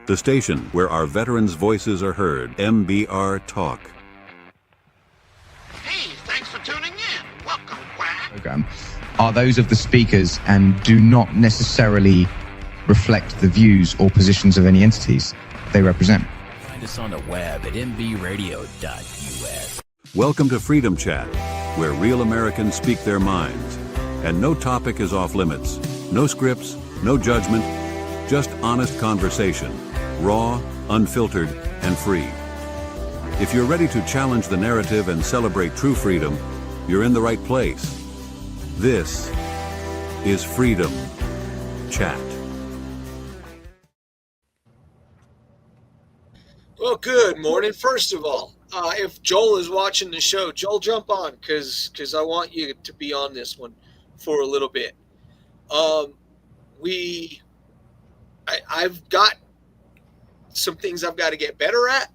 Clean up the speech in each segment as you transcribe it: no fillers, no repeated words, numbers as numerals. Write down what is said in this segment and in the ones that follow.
The station where our veterans' voices are heard. MBR Talk. Hey, thanks for tuning in. Welcome, Quack. Program are those of the speakers and do not necessarily reflect the views or positions of any entities they represent. Find us on the web at mbradio.us. Welcome to Freedom Chat, where real Americans speak their minds. And no topic is off limits. No scripts, no judgment, just honest conversation. Raw, unfiltered, and free. If you're ready to challenge the narrative and celebrate true freedom, you're in the right place. This is Freedom Chat. Well, good morning. First of all, if Joel is watching the show, Joel, jump on because I want you to be on this one for a little bit. I've got some things I've got to get better at.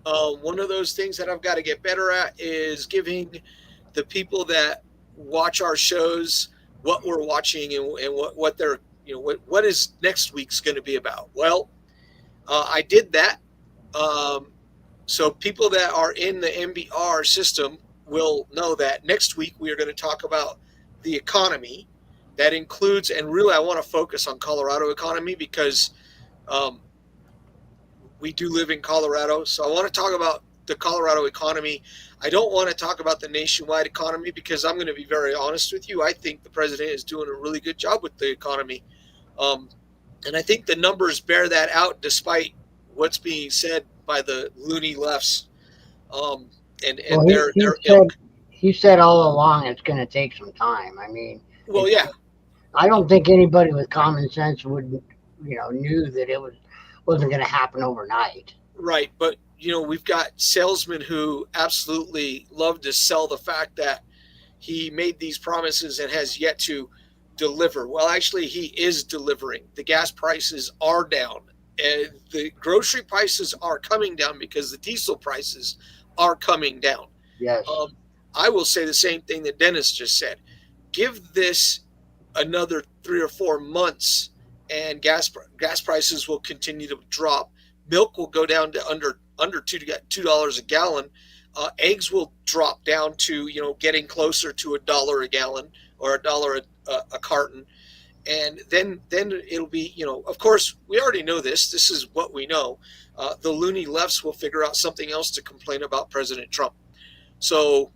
One of those things that I've got to get better at is giving the people that watch our shows what we're watching and what they're, what is next week's going to be about. Well, I did that. So people that are in the MBR system will know that next week we are going to talk about the economy. That includes, and really I want to focus on Colorado economy because we do live in Colorado. So I want to talk about the Colorado economy. I don't want to talk about the nationwide economy because I'm going to be very honest with you. I think the president is doing a really good job with the economy. And I think the numbers bear that out despite what's being said by the loony lefts. He said all along it's going to take some time. I mean, well, yeah. I don't think anybody with common sense would, knew that it wasn't going to happen overnight. Right, but we've got salesmen who absolutely love to sell the fact that he made these promises and has yet to deliver. Well, actually, he is delivering. The gas prices are down. And the grocery prices are coming down because the diesel prices are coming down. Yes. I will say the same thing that Dennis just said. Give this another 3 or 4 months and gas prices will continue to drop. Milk will go down to under $2 a gallon. Eggs will drop down to, getting closer to $1 a gallon or $1 a carton. And then it'll be, of course, we already know this. This is what we know. The loony lefts will figure out something else to complain about President Trump. So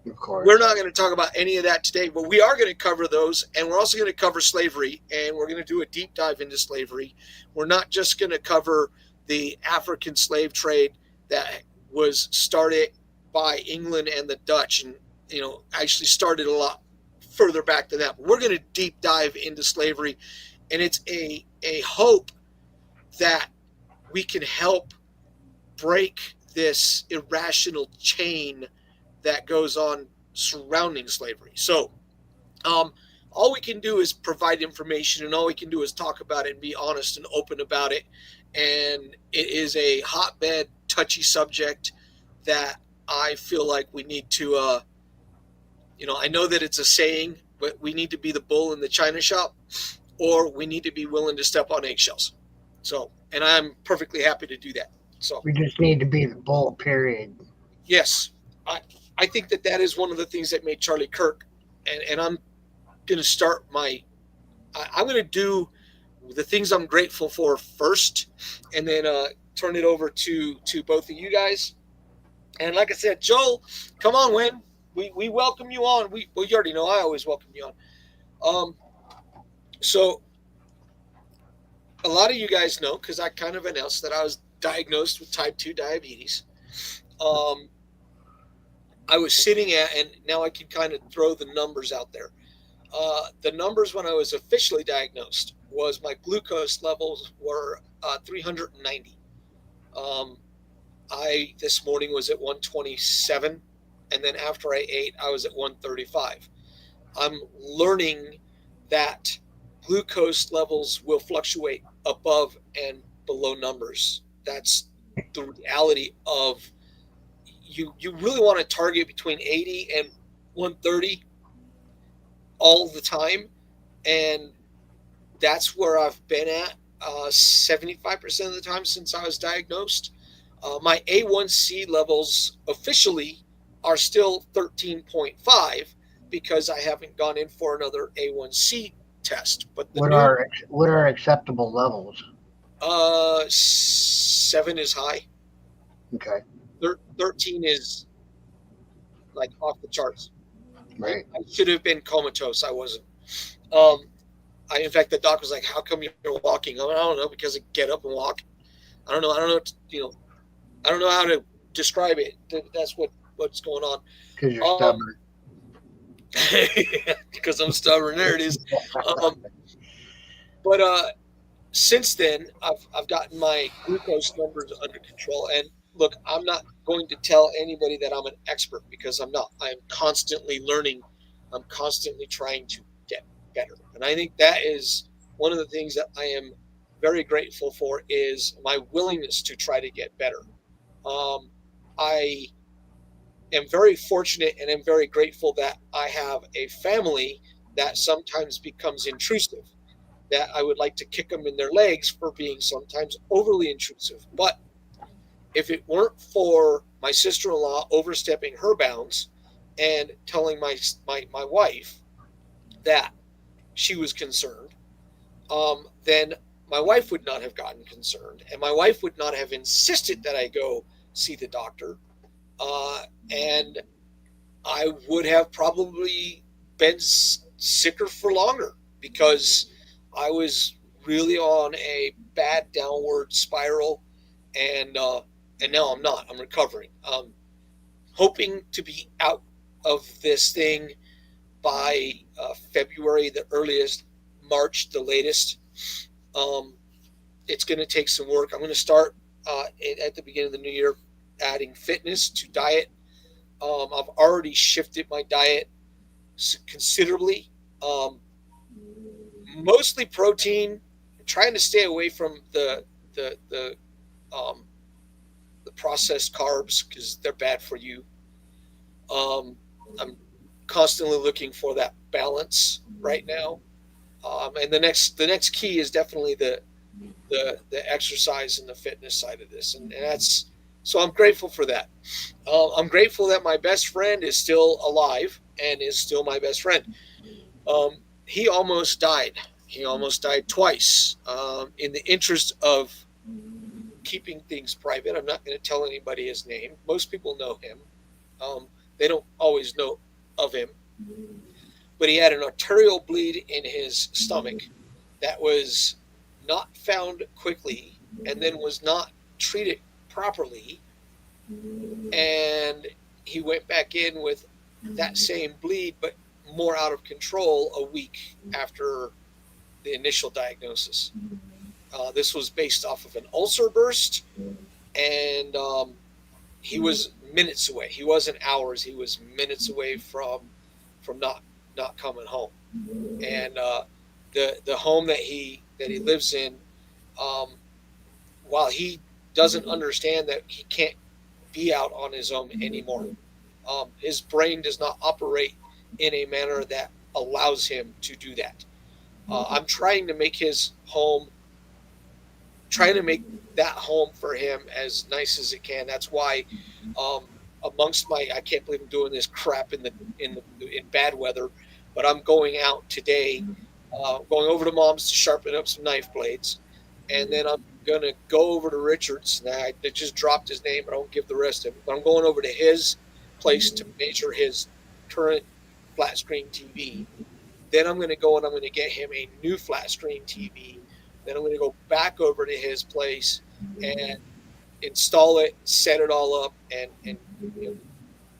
of course, we're not going to talk about any of that today, but we are going to cover those. And we're also going to cover slavery. And we're going to do a deep dive into slavery. We're not just going to cover the African slave trade that was started by England and the Dutch and, actually started a lot further back than that. But we're going to deep dive into slavery, and it's a hope that we can help break this irrational chain that goes on surrounding slavery. So all we can do is provide information, and all we can do is talk about it and be honest and open about it. And it is a hotbed, touchy subject that I feel like we need to I know that it's a saying, but we need to be the bull in the china shop, or we need to be willing to step on eggshells. So, and I'm perfectly happy to do that. So we just need to be the bull, period. Yes. I think that is one of the things that made Charlie Kirk. And I'm going to start I'm going to do the things I'm grateful for first, and then turn it over to both of you guys. And like I said, Joel, come on, Win. We welcome you on. You already know I always welcome you on. So a lot of you guys know, because I kind of announced that I was diagnosed with type 2 diabetes. I was sitting at, and now I can kind of throw the numbers out there. The numbers when I was officially diagnosed was my glucose levels were 390. I this morning was at 127. And then after I ate, I was at 135. I'm learning that glucose levels will fluctuate above and below numbers. That's the reality of you really want to target between 80 and 130 all the time. And that's where I've been at. 75% of the time since I was diagnosed. My A1C levels officially are still 13.5 because I haven't gone in for another A1C test. But the what are acceptable levels? 7 is high. Okay. 13 is like off the charts. Right. I should have been comatose. I wasn't. In fact, the doc was like, "How come you're walking?" I don't know, because I get up and walk. I don't know. I don't know how to describe it. That's what's going on. Because you're stubborn. Because I'm stubborn. There it is. But since then, I've gotten my glucose numbers under control. And look, I'm not going to tell anybody that I'm an expert, because I'm not. I'm constantly learning. I'm constantly trying to get better. And I think that is one of the things that I am very grateful for, is my willingness to try to get better. I am very fortunate and am very grateful that I have a family that sometimes becomes intrusive, that I would like to kick them in their legs for being sometimes overly intrusive. But if it weren't for my sister-in-law overstepping her bounds and telling my wife that she was concerned, then my wife would not have gotten concerned, and my wife would not have insisted that I go see the doctor, and I would have probably been sicker for longer, because I was really on a bad downward spiral, and now I'm not. I'm recovering. Hoping to be out of this thing by February, the earliest, March, the latest. It's going to take some work. I'm going to start at the beginning of the new year adding fitness to diet. I've already shifted my diet considerably. Mostly protein. I'm trying to stay away from the processed carbs, because they're bad for you. I'm constantly looking for that balance right now. And the next key is definitely the exercise and the fitness side of this, and that's, so I'm grateful for that. I'm grateful that my best friend is still alive and is still my best friend. He almost died. He almost died twice. In the interest of keeping things private, I'm not going to tell anybody his name. Most people know him. They don't always know of him. But he had an arterial bleed in his stomach that was not found quickly, and then was not treated properly. And he went back in with that same bleed, but more out of control, a week after the initial diagnosis. This was based off of an ulcer burst, and he was minutes away. He wasn't hours. He was minutes away from not coming home. And the home that he lives in, while he doesn't understand that he can't be out on his own anymore, his brain does not operate in a manner that allows him to do that. I'm trying to make that home for him as nice as it can. That's why, amongst I can't believe I'm doing this crap in bad weather, but I'm going out today, going over to Mom's to sharpen up some knife blades, and then I'm going to go over to Richard's. Now, I just dropped his name, but I won't give the rest of it. But I'm going over to his place to measure his current flat screen TV. Then I'm going to go and I'm going to get him a new flat screen TV. Then I'm going to go back over to his place and install it, set it all up, and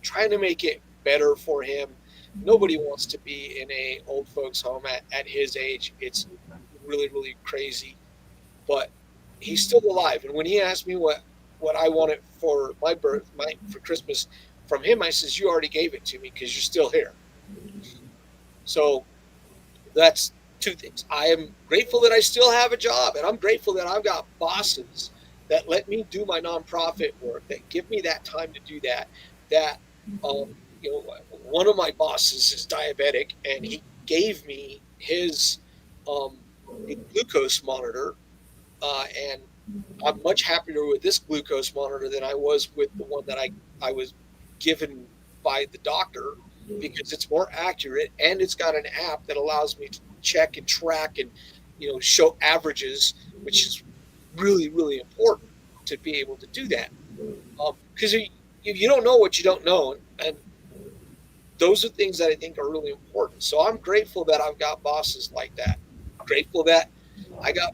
trying to make it better for him. Nobody wants to be in a old folks home at his age. It's really, really crazy, but he's still alive. And when he asked me what I wanted for my for Christmas from him, I says, you already gave it to me because you're still here. So that's two things. I am grateful that I still have a job, and I'm grateful that I've got bosses that let me do my nonprofit work, that give me that time to do that. That one of my bosses is diabetic, and he gave me his glucose monitor And I'm much happier with this glucose monitor than I was with the one that I was given by the doctor, because it's more accurate and it's got an app that allows me to check and track and, show averages, which is really, really important to be able to do that. Because you don't know what you don't know. And those are things that I think are really important. So I'm grateful that I've got bosses like that. I'm grateful that I got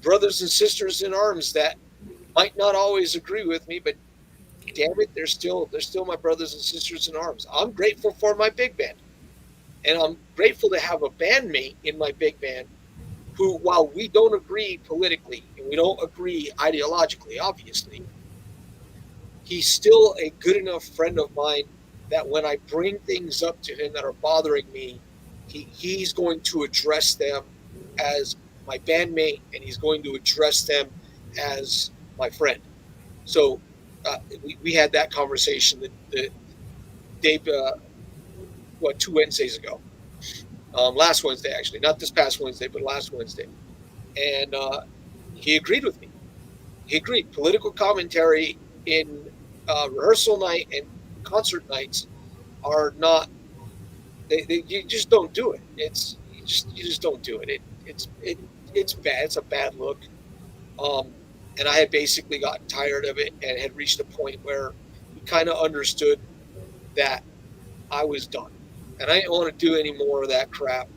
brothers and sisters in arms that might not always agree with me, but damn it, they're still my brothers and sisters in arms. I'm grateful for my big band. And I'm grateful to have a bandmate in my big band who, while we don't agree politically and we don't agree ideologically, obviously, he's still a good enough friend of mine that when I bring things up to him that are bothering me, he's going to address them as my bandmate, and he's going to address them as my friend. So we had that conversation the day, 2 Wednesdays ago. Last Wednesday, actually, not this past Wednesday, but last Wednesday. And he agreed with me. He agreed. Political commentary in rehearsal night and concert nights are not, you just don't do it. You just don't do it. It's bad. It's a bad look. And I had basically gotten tired of it and had reached a point where he kind of understood that I was done. And I didn't want to do any more of that crap.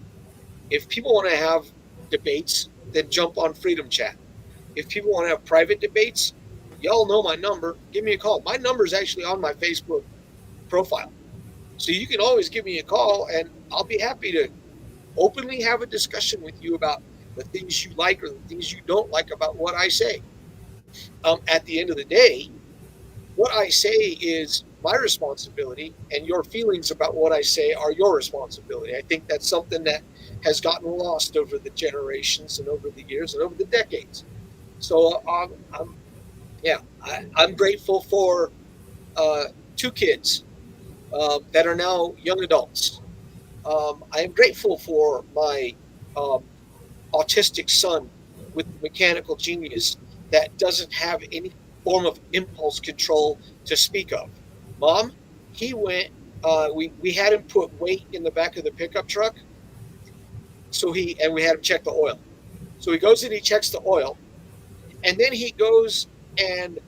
If people want to have debates, then jump on Freedom Chat. If people want to have private debates, y'all know my number. Give me a call. My number is actually on my Facebook profile. So you can always give me a call, and I'll be happy to openly have a discussion with you about the things you like or the things you don't like about what I say. At the end of the day, what I say is my responsibility, and your feelings about what I say are your responsibility. I think that's something that has gotten lost over the generations and over the years and over the decades. So I'm grateful for 2 kids that are now young adults. I am grateful for my autistic son with mechanical genius that doesn't have any form of impulse control to speak of. Mom, he went, we had him put weight in the back of the pickup truck. And we had him check the oil. So he goes and he checks the oil, and then he goes and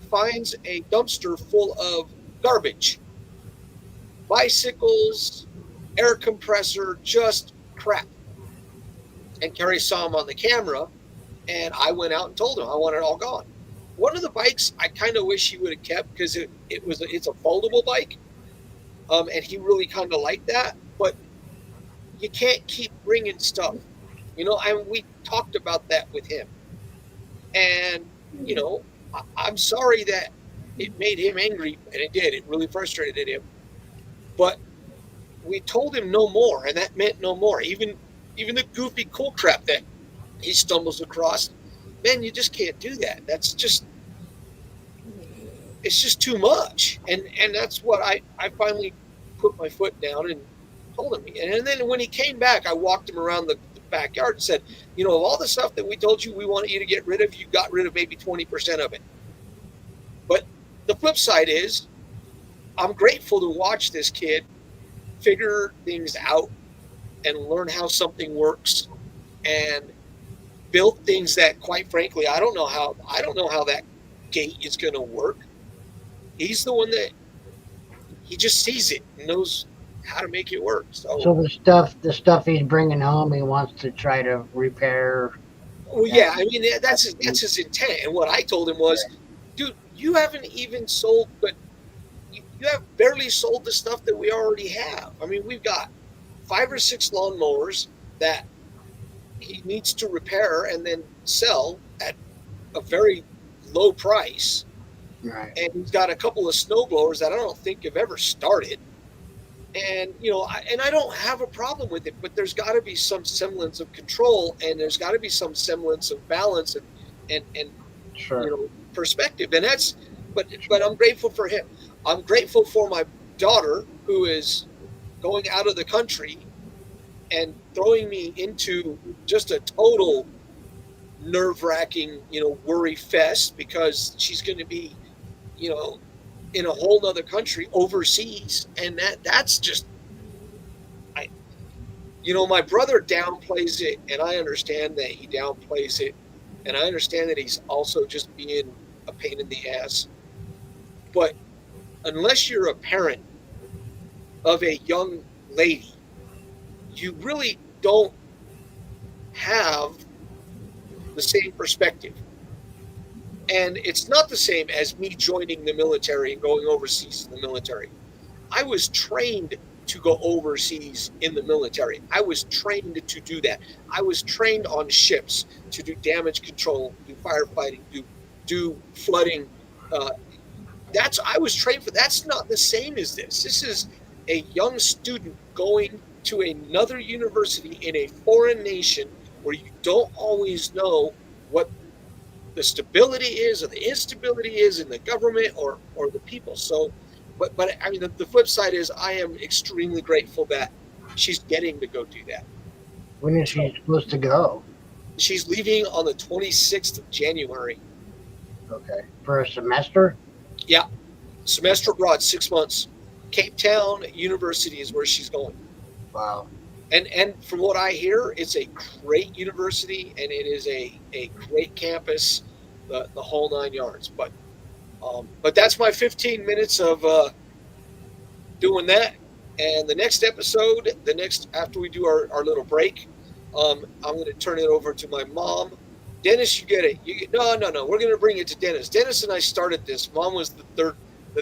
finds a dumpster full of garbage, bicycles, air compressor, just crap. And Kerry saw him on the camera, and I went out and told him I want it all gone. One of the bikes I kind of wish he would have kept, because it's a foldable bike, and he really kind of liked that. But you can't keep bringing stuff, and we talked about that with him. And I'm sorry that it made him angry, and it did. It really frustrated him. But we told him no more, and that meant no more. Even the goofy cool crap that he stumbles across, man, you just can't do that. It's just too much. And that's what I finally put my foot down and told him. And then when he came back, I walked him around the backyard and said, of all the stuff that we told you we wanted you to get rid of, you got rid of maybe 20% of it. But the flip side is, I'm grateful to watch this kid figure things out and learn how something works and build things that, quite frankly, I don't know how that gate is going to work. He's the one that he just sees it and knows how to make it work. So the stuff he's bringing home, he wants to try to repair. Well, yeah, I mean, that's his intent. And what I told him was, dude, you haven't even sold, but you have barely sold the stuff that we already have. I mean, we've got 5 or 6 lawnmowers that he needs to repair and then sell at a very low price. Right. And he's got a couple of snowblowers that I don't think have ever started. And, I don't have a problem with it, but there's got to be some semblance of control, and there's got to be some semblance of balance and sure. Perspective. And but I'm grateful for him. I'm grateful for my daughter, who is going out of the country and throwing me into just a total nerve-wracking, worry fest because she's going to be, in a whole nother country overseas. And that's just, my brother downplays it, and I understand that he downplays it. And I understand that he's also just being a pain in the ass. But unless you're a parent of a young lady, you really don't have the same perspective. And it's not the same as me joining the military and going overseas in the military. I was trained to go overseas in the military. I was trained to do that. I was trained on ships to do damage control, do firefighting, do flooding. I was trained for. That's not the same as this. This is a young student going to another university in a foreign nation where you don't always know what the stability is or the instability is in the government or the people. So, but I mean, the flip side is I am extremely grateful that she's getting to go do that. When is she supposed to go? She's leaving on the 26th of January. Okay. For a semester? Yeah. Semester abroad, 6 months. Cape Town University is where she's going. Wow. And from what I hear, it's a great university and it is a great campus, the whole 9 yards. But that's my 15 minutes of doing that. And the next episode, after we do our little break, I'm going to turn it over to my mom. Dennis, you get it. No. We're going to bring it to Dennis. Dennis and I started this. Mom was the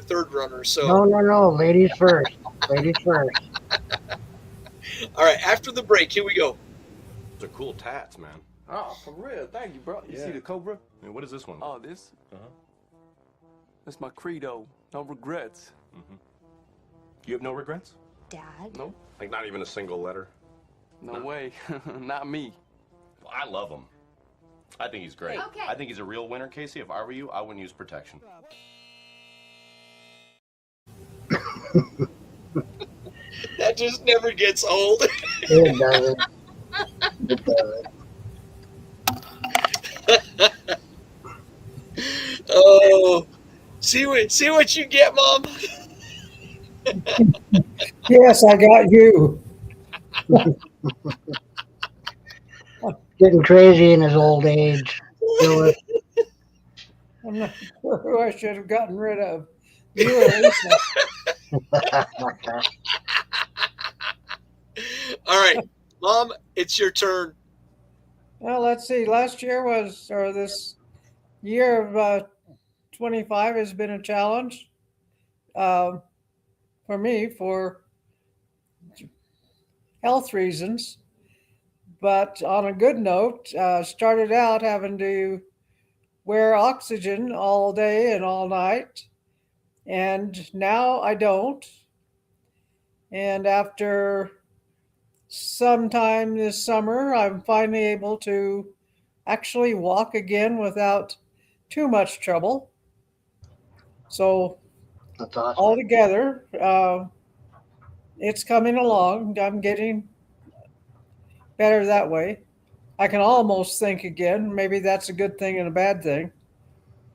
third runner. So No. Ladies first. Ladies first. All right. After the break, here we go. Those are cool tats, man. Oh, for real. Thank you, bro. You see the Cobra? And what is this one? Oh, this? Uh-huh. That's my credo. No regrets. Mm-hmm. You have no regrets? Dad? Nope. Like not even a single letter? No way. Not me. Well, I love him. I think he's great. Okay. I think he's a real winner, Casey. If I were you, I wouldn't use protection. That just never gets old. It doesn't. It doesn't. Oh, see what you get, Mom. Yes, I got you. Getting crazy in his old age. Do I'm not sure who I should have gotten rid of. You or Lisa. All right, Mom, it's your turn. Well, let's see. This year of 25 has been a challenge for me for health reasons. But on a good note, started out having to wear oxygen all day and all night. And now I don't. And after sometime this summer, I'm finally able to actually walk again without too much trouble. So That's awesome. altogether, it's coming along. I'm getting better that way. I can almost think again. Maybe that's a good thing and a bad thing.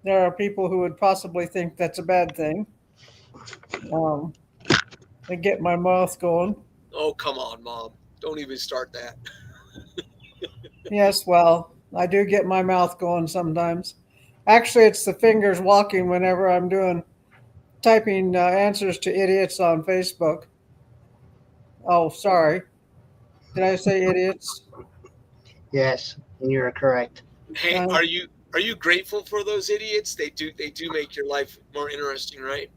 There are people who would possibly think that's a bad thing. I get my mouth going. Oh, come on, Mom. Don't even start that. Yes, well, I do get my mouth going sometimes. Actually, it's the fingers walking whenever I'm typing answers to idiots on Facebook. Oh, sorry. Did I say idiots? Yes, you're correct. Hey, are you grateful for those idiots? They do make your life more interesting, right?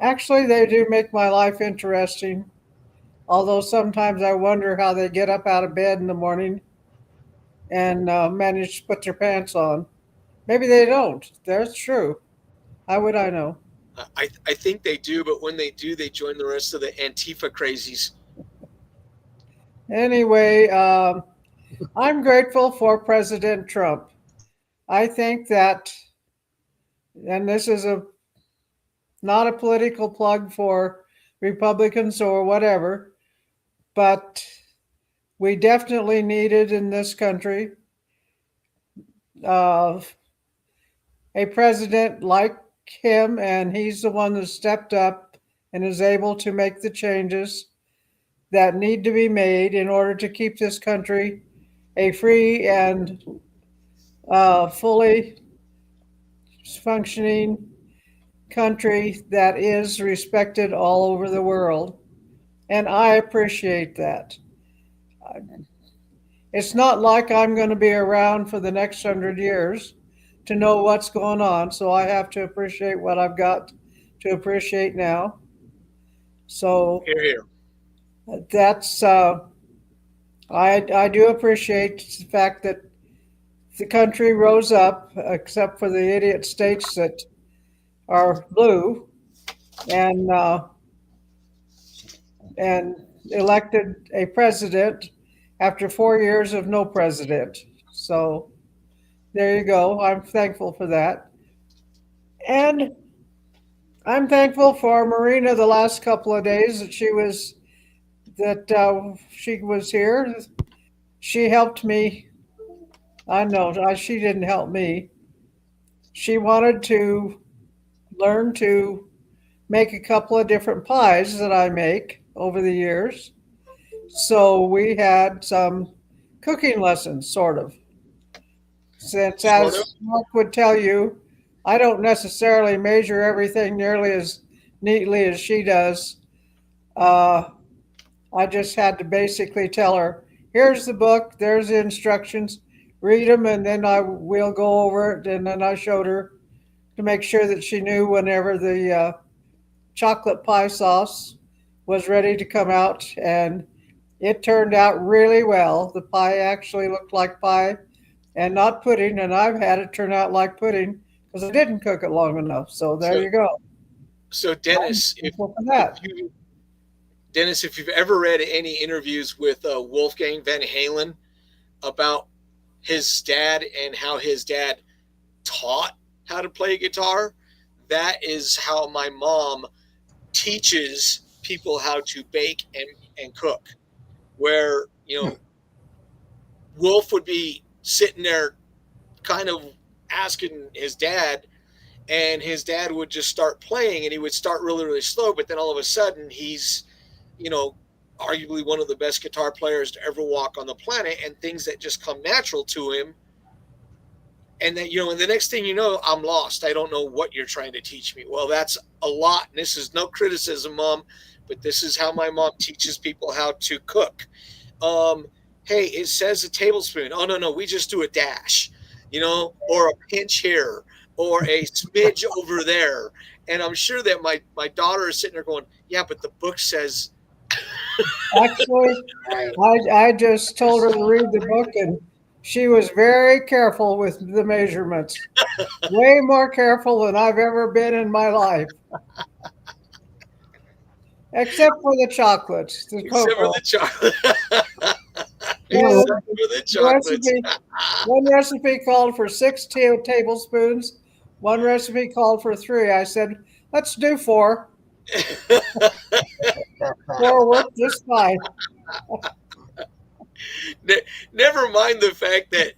Actually, they do make my life interesting. Although sometimes I wonder how they get up out of bed in the morning and manage to put their pants on. Maybe they don't. That's true. How would I know? I think they do, but when they do, they join the rest of the Antifa crazies. Anyway, I'm grateful for President Trump. I think that, and this is not a political plug for Republicans or whatever, but we definitely needed in this country a president like him, and he's the one that stepped up and is able to make the changes that need to be made in order to keep this country a free and fully functioning country that is respected all over the world. And I appreciate that. It's not like I'm going to be around for the next 100 years to know what's going on. So I have to appreciate what I've got to appreciate now. So Here, here. that's, I do appreciate the fact that the country rose up, except for the idiot states that are blue, and elected a president after 4 years of no president. So there you go. I'm thankful for that. And I'm thankful for Marina the last couple of days that she was here. She helped me. I know she didn't help me. She wanted to learn to make a couple of different pies that I make over the years. So we had some cooking lessons, sort of. Since, as Mark would tell you, I don't necessarily measure everything nearly as neatly as she does. I just had to basically tell her, here's the book, there's the instructions, read them, and then we'll go over it. And then I showed her to make sure that she knew whenever the chocolate pie sauce was ready to come out. And it turned out really well. The pie actually looked like pie and not pudding. And I've had it turn out like pudding because I didn't cook it long enough. So there you go. So Dennis, Dennis, if you've ever read any interviews with Wolfgang Van Halen about his dad and how his dad taught how to play guitar, that is how my mom teaches people how to bake and cook. Where, Wolf would be sitting there kind of asking his dad, and his dad would just start playing, and he would start really, really slow, but then all of a sudden he's, arguably one of the best guitar players to ever walk on the planet, and things that just come natural to him. And then, and the next thing you know, I'm lost. I don't know what you're trying to teach me. Well, that's a lot. And this is no criticism, Mom, but this is how my mom teaches people how to cook. Hey, it says a tablespoon. Oh, no, we just do a dash, or a pinch here, or a smidge over there. And I'm sure that my daughter is sitting there going, yeah, but the book says. Actually, I just told her to read the book, and she was very careful with the measurements. Way more careful than I've ever been in my life. Except for the chocolates. Except for the chocolate. One recipe called for 6 tablespoons. One recipe called for 3. I said, let's do 4. 4 worked just fine. Never mind the fact that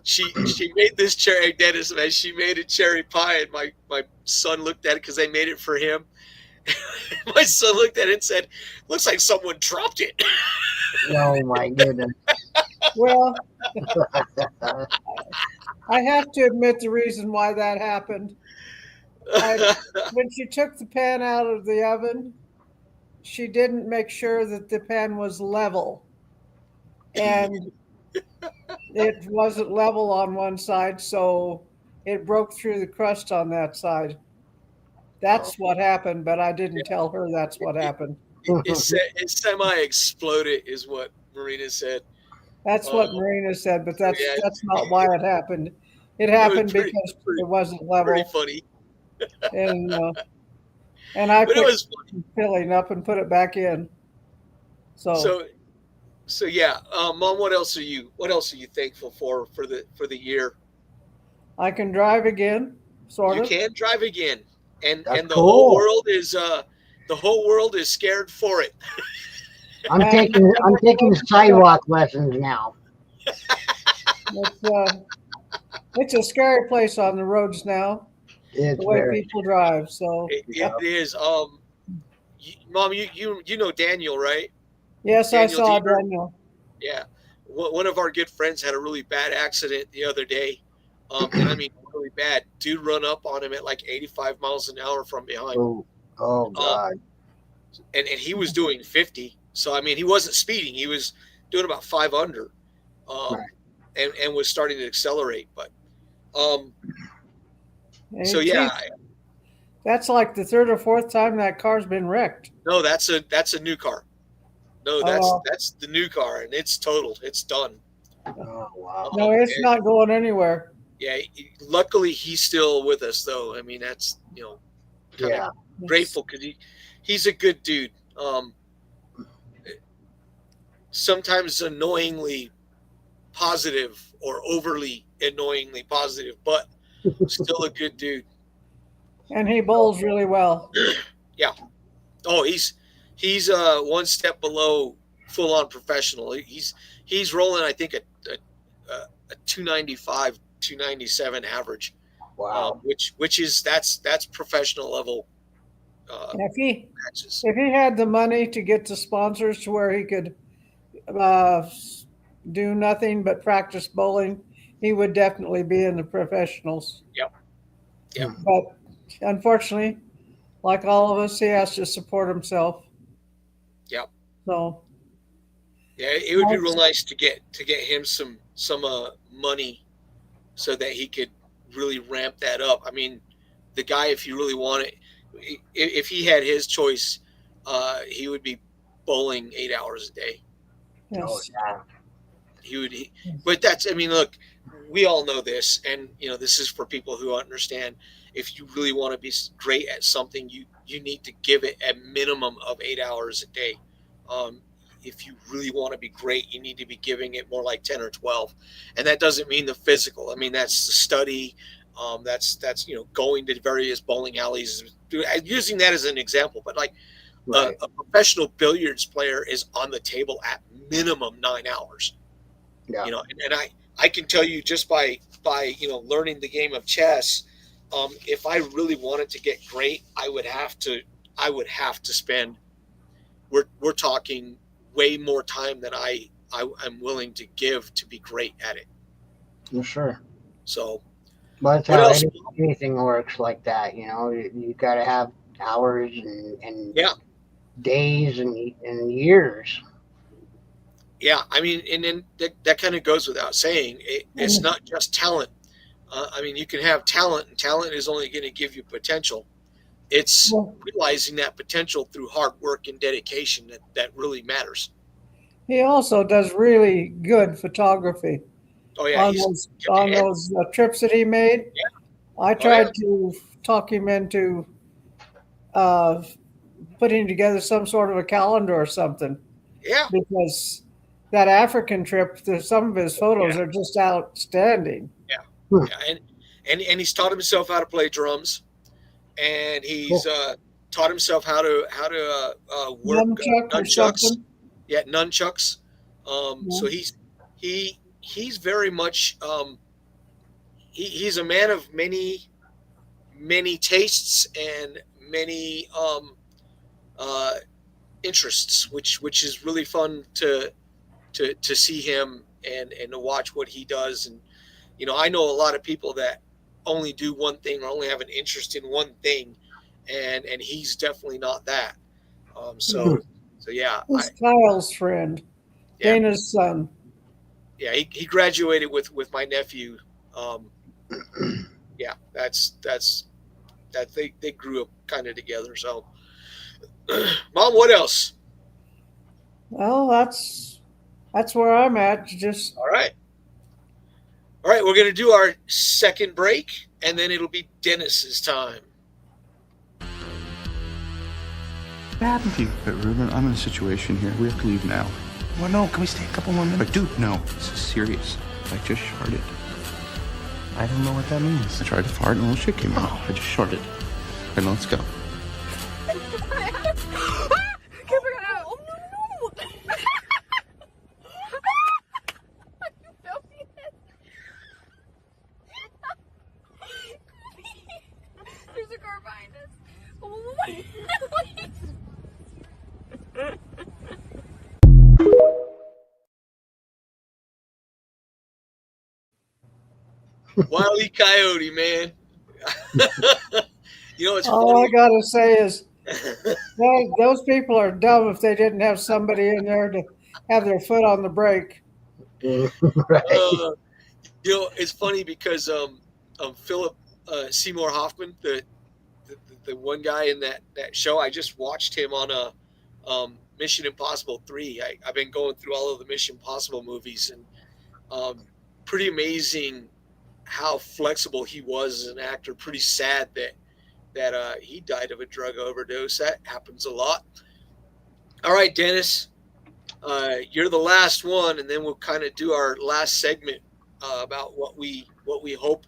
she made this cherry, Dennis, man, she made a cherry pie, and my son looked at it because they made it for him. My son looked at it and said, looks like someone dropped it. Oh my goodness. Well, I have to admit the reason why that happened. When she took the pan out of the oven, she didn't make sure that the pan was level. And it wasn't level on one side, so it broke through the crust on that side. That's what happened, but I didn't tell her that's what happened. It semi-exploded is what Marina said. That's what Marina said, but that's not why it happened. It happened because it wasn't level. Pretty funny. And I put filling up and put it back in. So yeah, Mom, what else are you thankful for the year? I can drive again, sort of. You can drive again, and the cool. whole world is scared for it. I'm taking sidewalk lessons now. It's a scary place on the roads now, It's the way very. people drive. So, It is. Mom, you know Daniel, right? yes, I Daniel saw Deaver? Daniel. Yeah. One of our good friends had a really bad accident the other day. And I mean, really bad. Dude run up on him at like 85 miles an hour from behind. Oh God. And he was doing 50. So, I mean, he wasn't speeding. He was doing about 5 under. Right. And was starting to accelerate. But, And so geez, yeah, that's like the third or fourth time that car's been wrecked. no, that's a new car. No, Oh. that's the new car, and it's totaled. It's done. Oh wow. No, it's not going anywhere. Yeah, luckily he's still with us, though. I mean, that's kind Yeah. of grateful because he's a good dude. Sometimes annoyingly positive or overly annoyingly positive, but still a good dude. And he bowls really well. Yeah. Oh, he's one step below full on professional. He's rolling, I think, a 295, 297 average. Wow. Which is that's professional level If he matches. had the money to get the sponsors to where he could do nothing but practice bowling, he would definitely be in the professionals. Yep. But unfortunately, like all of us, he has to support himself. Yep. So Yeah, it would be real nice to get him some money so that he could really ramp that up. I mean, the guy, if you really want it, if he had his choice, he would be bowling 8 hours a day. yes. Oh yeah. But that's, I mean, look, we all know this, and this is for people who understand. If you really want to be great at something, you need to give it a minimum of 8 hours a day. If you really want to be great, you need to be giving it more like 10 or 12. And that doesn't mean the physical. I mean, that's the study. That's going to various bowling alleys, using that as an example. But like Right. a professional billiards player is on the table at minimum 9 hours. Yeah. And I can tell you just by learning the game of chess, if I really wanted to get great, I would have to spend, we're talking way more time than I'm willing to give to be great at it. For sure. So But that's What how else? anything works like that. You got to have hours and Yeah. days and years. yeah, I mean, and then that kind of goes without saying. It's not just talent. I mean, you can have talent, and talent is only going to give you potential. It's Well- realizing that potential through hard work and dedication that really matters. He also does really good photography Oh yeah, on those trips that he made. Yeah. I tried to talk him into putting together some sort of a calendar or something, yeah, because that African trip, some of his photos are just outstanding. yeah, and he's taught himself how to play drums, and he's taught himself how to work Nunchuck or nunchucks. something. Yeah, nunchucks. So he's very much he's a man of many tastes and many interests, which is really fun to see him and to watch what he does. And I know a lot of people that only do one thing or only have an interest in one thing, and he's definitely not that. So yeah, He's Kyle's friend, Yeah. Dana's son. yeah, he graduated with my nephew. Yeah, that's they grew up kind of together. So, Mom, what else? Well, that's where I'm at. Just All right, we're gonna do our second break, and then it'll be Dennis's time. What happened to you? Ruben, I'm in a situation here. We have to leave now. Well, no, can we stay a couple more minutes? But dude, no, this is serious. I just sharted. I don't know what that means. I tried to fart and a little shit came out. I just sharted. And let's go. Wile E. Coyote, man. You know, it's All funny. I gotta say is those people are dumb if they didn't have somebody in there to have their foot on the brake. Right. You know, it's funny because Philip Seymour Hoffman, the one guy in that show, I just watched him on a Mission Impossible 3. I've been going through all of the Mission Impossible movies, and pretty amazing how flexible he was as an actor. Pretty sad that he died of a drug overdose. That happens a lot. All right, Dennis, you're the last one, and then we'll kind of do our last segment about what we hope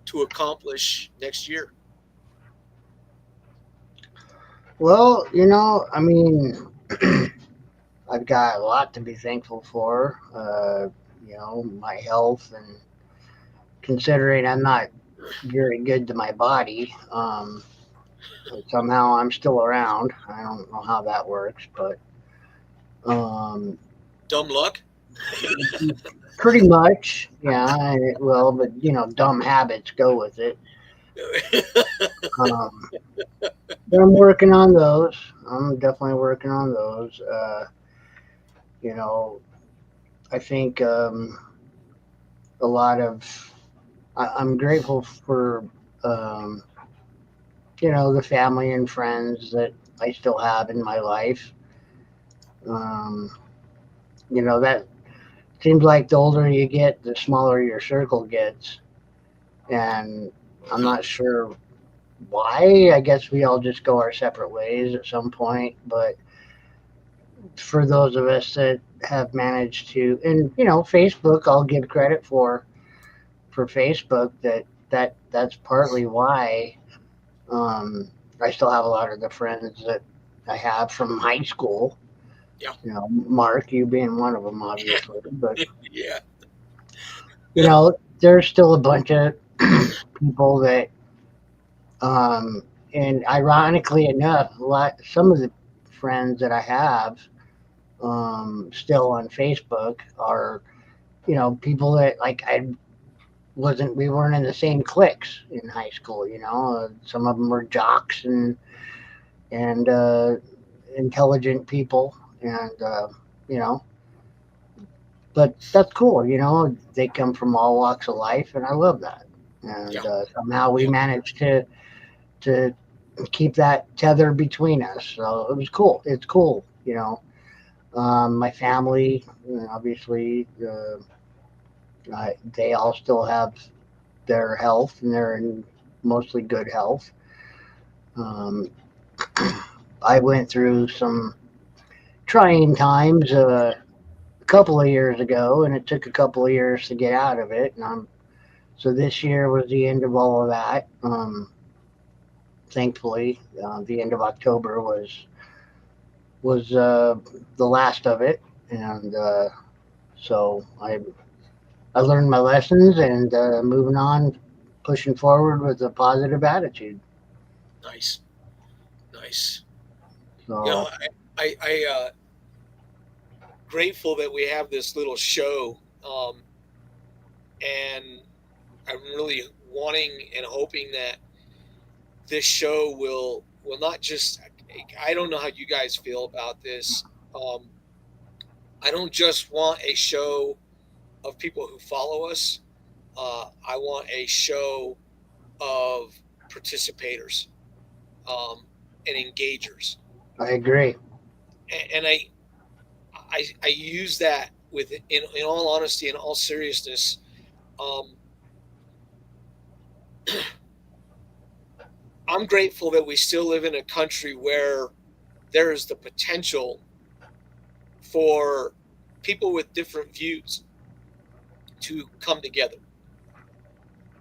to accomplish next year. Well, you know, I mean, I've got a lot to be thankful for. You know, my health, and considering I'm not very good to my body, somehow I'm still around. I don't know how that works, but Dumb luck. pretty much, yeah. Well, but you know, dumb habits go with it. But I'm working on those. I'm definitely working on those. You know, I think a lot of I'm grateful for you know, the family and friends that I still have in my life. You know, that seems like the older you get, the smaller your circle gets, and I'm not sure why. I guess we all just go our separate ways at some point, but for those of us that have managed to, and you know, Facebook, I'll give credit for Facebook that's partly why I still have a lot of the friends that I have from high school. Yeah. You know, Mark, you being one of them, obviously, but Yeah. you know, there's still a bunch of people that, and ironically enough, some of the friends that I have still on Facebook are, you know, people that like we weren't in the same cliques in high school. You know, some of them were jocks and intelligent people, and you know, but that's cool. You know, they come from all walks of life, and I love that. And somehow we managed to keep that tether between us. So it was cool. It's cool, you know. My family, obviously, they all still have their health, and they're in mostly good health. I went through some trying times a couple of years ago, and it took a couple of years to get out of it. And so this year was the end of all of that. Thankfully, the end of October was the last of it, and so I learned my lessons, and moving on, pushing forward with a positive attitude. Nice. So, You know, I grateful that we have this little show, and I'm really wanting and hoping that this show will not just, I don't know how you guys feel about this. I don't just want a show of people who follow us. I want a show of participators and engagers. I agree. And I use that with, in all honesty, in all seriousness. I'm grateful that we still live in a country where there is the potential for people with different views to come together.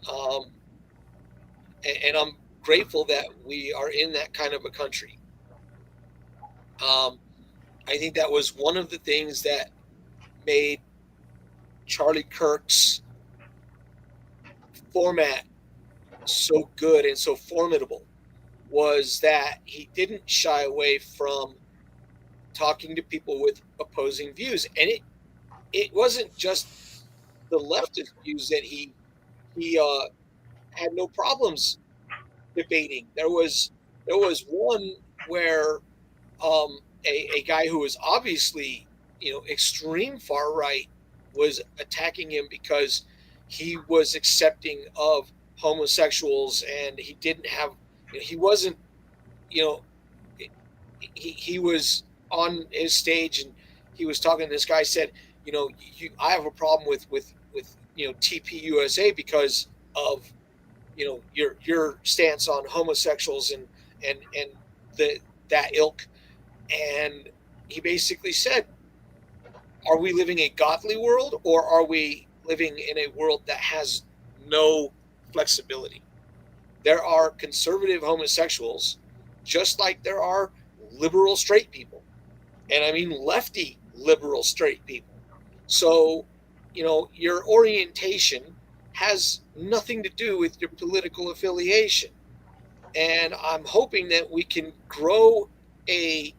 And I'm grateful that we are in that kind of a country. I think that was one of the things that made Charlie Kirk's format so good and so formidable, was that he didn't shy away from talking to people with opposing views. And it wasn't just the leftist views that he had no problems debating. There was one where a guy who was obviously, extreme far right was attacking him because he was accepting of homosexuals, and he didn't have, he wasn't, he was on his stage and he was talking. This guy said, I have a problem with TPUSA because of, your stance on homosexuals and that ilk. And he basically said, are we living a godly world, or are we living in a world that has no flexibility? There are conservative homosexuals just like there are liberal straight people. And I mean lefty liberal straight people. So, your orientation has nothing to do with your political affiliation. And I'm hoping that we can grow a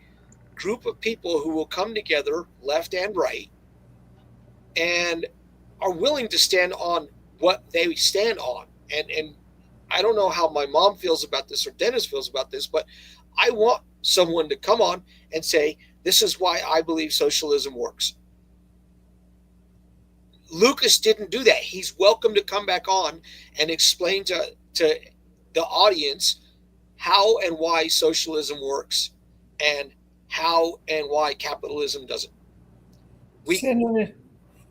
group of people who will come together, left and right, and are willing to stand on what they stand on. And I don't know how my mom feels about this or Dennis feels about this, but I want someone to come on and say, this is why I believe socialism works. Lucas didn't do that. He's welcome to come back on and explain to the audience how and why socialism works and how and why capitalism doesn't.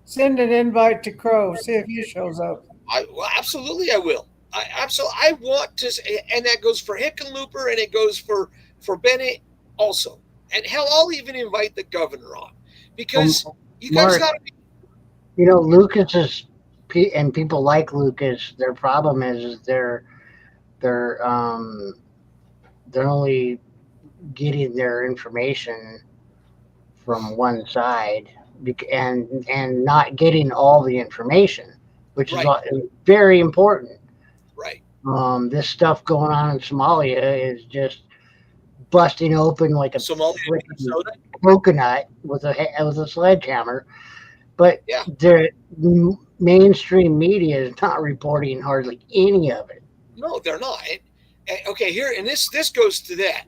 Send an invite to Crow. See if he shows up. Well, absolutely, I will. I want to, and that goes for Hickenlooper, and it goes for Bennett also. And hell, I'll even invite the governor on, because you guys got to be. Lucas is, and people like Lucas, their problem is they're only getting their information from one side, and not getting all the information, which is very important. Right. This stuff going on in Somalia is just busting open like a coconut with a sledgehammer. But the mainstream media is not reporting hardly any of it. No, they're not. Okay, here, and this goes to that.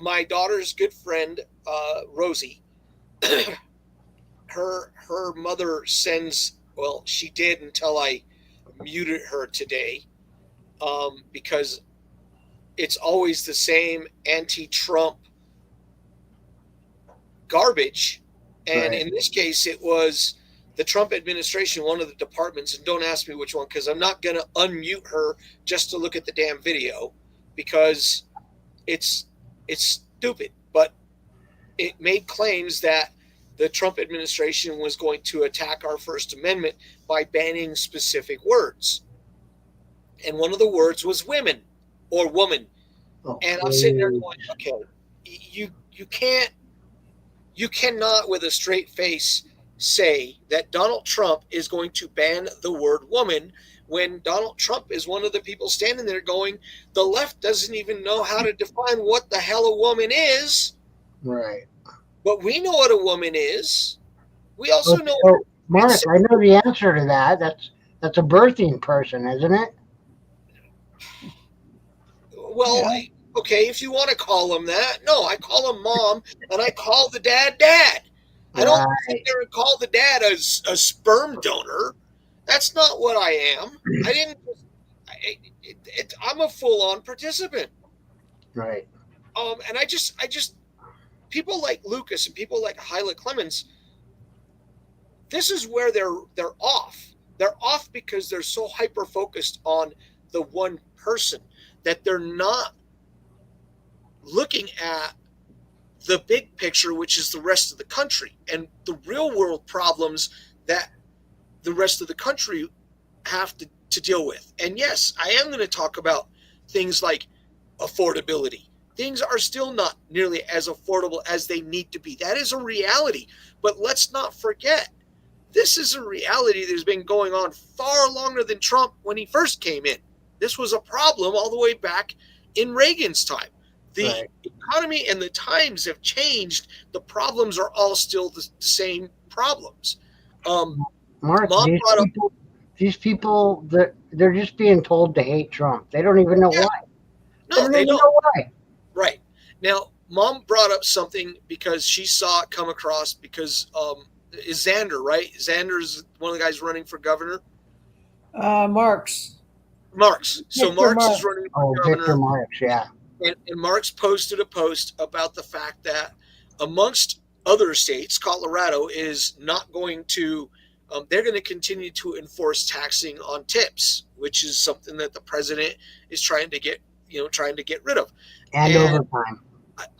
My daughter's good friend, Rosie, her mother sends, well, she did until I muted her today, because it's always the same anti-Trump garbage. And in this case, it was the Trump administration, one of the departments, and don't ask me which one, because I'm not going to unmute her just to look at the damn video, because it's stupid. But it made claims that the Trump administration was going to attack our First Amendment by banning specific words. And one of the words was women or woman. And I'm sitting there going, okay, you cannot with a straight face say that Donald Trump is going to ban the word woman, when Donald Trump is one of the people standing there going, the left doesn't even know how to define what the hell a woman is. Right. But we know what a woman is. We also know. Mark, I know the answer to that. That's a birthing person, isn't it? Well, okay, if you want to call them that. No, I call them mom, and I call the dad dad. I don't sit there and call the dad a sperm donor. That's not what I am. I didn't. I'm a full-on participant. Right. And I just people like Lucas and people like Hyla Clemens, this is where they're off. They're off because they're so hyper-focused on the one person that they're not looking at the big picture, which is the rest of the country and the real world problems that the rest of the country have to deal with. And yes, I am going to talk about things like affordability. Things are still not nearly as affordable as they need to be. That is a reality. But let's not forget, this is a reality that has been going on far longer than Trump when he first came in. This was a problem all the way back in Reagan's time. The Right. economy and the times have changed. The problems are all still the same problems. Mark, Mom brought up, these people, they're just being told to hate Trump. They don't even know Yeah. why. no, they even don't. know why. Right. Now, Mom brought up something because she saw it come across because is Xander, right? Xander's one of the guys running for governor. Marks. Marks. So Victor Marks Marks. is running for Oh, governor. Victor Marks, yeah. And Marks posted a post about the fact that amongst other states, Colorado is not going to, they're going to continue to enforce taxing on tips, which is something that the president is trying to get rid of. And overtime.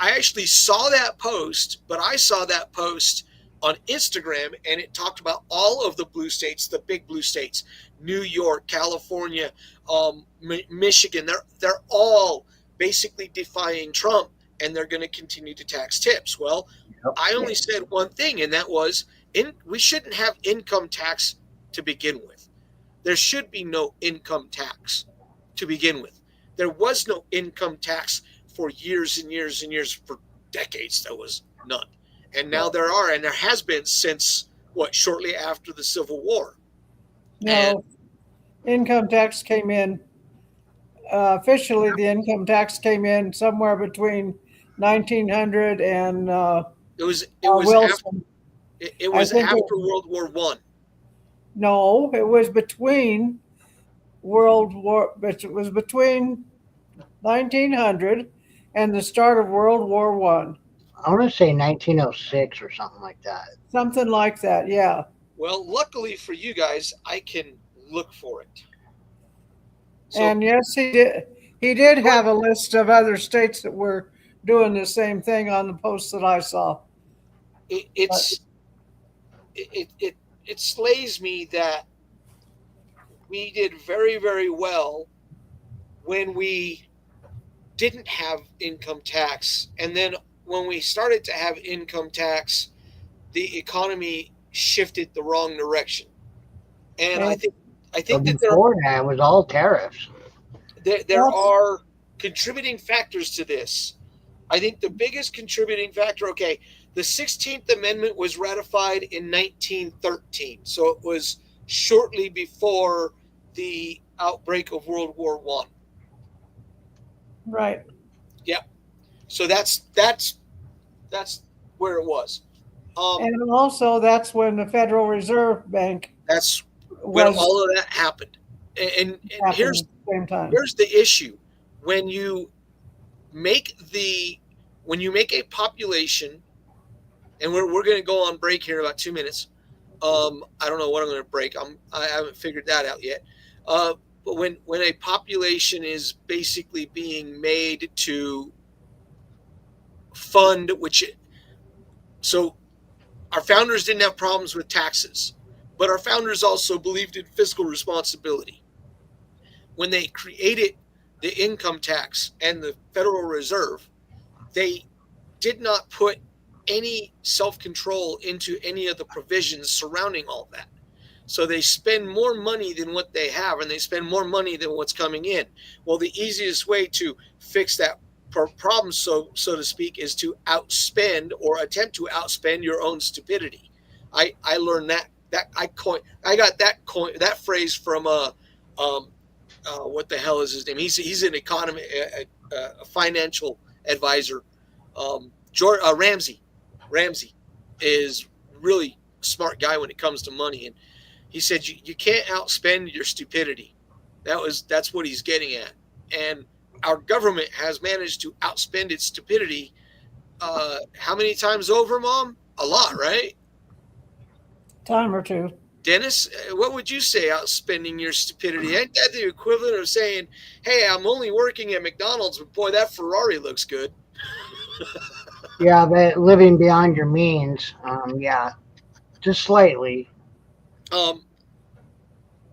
I actually saw that post, but I saw that post on Instagram, and it talked about all of the blue states, the big blue states, New York, California, Michigan. They're all basically defying Trump, and they're going to continue to tax tips. Well, I only said one thing, and that was we shouldn't have income tax to begin with. There should be no income tax to begin with. There was no income tax for years and years and years, for decades. There was none. And now there are, and there has been since shortly after the Civil War. No, income tax came in. Officially, the income tax came in somewhere between 1900 and It was Wilson. after World War I. No, it was between it was between 1900 and the start of World War One. I want to say 1906 or something like that. Something like that, yeah. Well, luckily for you guys, I can look for it. So, And yes, he did. He did have a list of other states that were doing the same thing on the post that I saw. it slays me that we did very, very well when we didn't have income tax, and then when we started to have income tax, the economy shifted the wrong direction. And I think that before that it was all tariffs. there are contributing factors to this. I think the biggest contributing factor, the 16th Amendment was ratified in 1913. So it was shortly before the outbreak of World War I. Right. Yeah. So that's where it was. And also that's when the Federal Reserve Bank That's when all of that happened. And here's at the same time. Here's the issue. When you make a population, and we're going to go on break here in about 2 minutes. I don't know what I'm going to break. I haven't figured that out yet. But when a population is basically being made to fund, so our founders didn't have problems with taxes, but our founders also believed in fiscal responsibility. When they created the income tax and the Federal Reserve, they did not put any self-control into any of the provisions surrounding all that. So they spend more money than what they have, and they spend more money than what's coming in. Well, the easiest way to fix that problem, so to speak, is to outspend or attempt to outspend your own stupidity. I learned that I got that phrase from what the hell is his name? He's an economist, a financial advisor. Ramsey is really a smart guy when it comes to money, and he said you can't outspend your stupidity. That's what he's getting at. And our government has managed to outspend its stupidity. How many times over, Mom? A lot, right? Time or two. Dennis, what would you say outspending your stupidity? Ain't that the equivalent of saying, hey, I'm only working at McDonald's, but boy, that Ferrari looks good? Yeah, but living beyond your means, yeah, just slightly.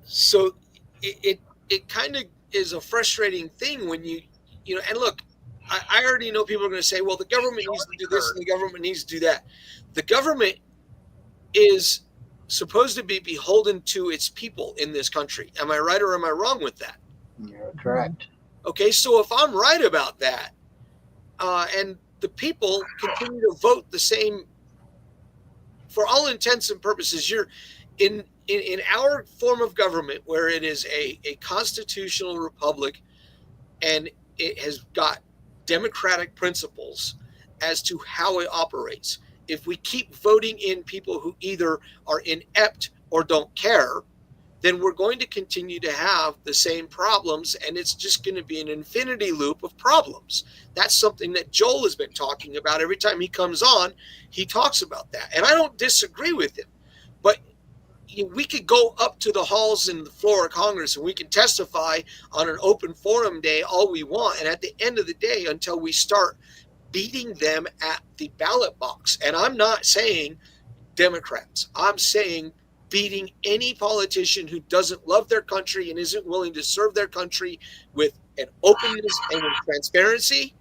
So it kind of is a frustrating thing when you know, and look, I already know people are going to say, well, the government needs to do this and the government needs to do that. The government is supposed to be beholden to its people in this country. Am I right or am I wrong with that? You're correct. Okay, so if I'm right about that, and the people continue to vote the same, for all intents and purposes, you're in our form of government, where it is a constitutional republic and it has got democratic principles as to how it operates. If we keep voting in people who either are inept or don't care, then we're going to continue to have the same problems, and it's just going to be an infinity loop of problems. That's something that Joel has been talking about. Every time he comes on, he talks about that. And I don't disagree with him. But we could go up to the halls in the floor of Congress and we can testify on an open forum day all we want. And at the end of the day, until we start beating them at the ballot box, and I'm not saying Democrats, I'm saying beating any politician who doesn't love their country and isn't willing to serve their country with an openness and with transparency,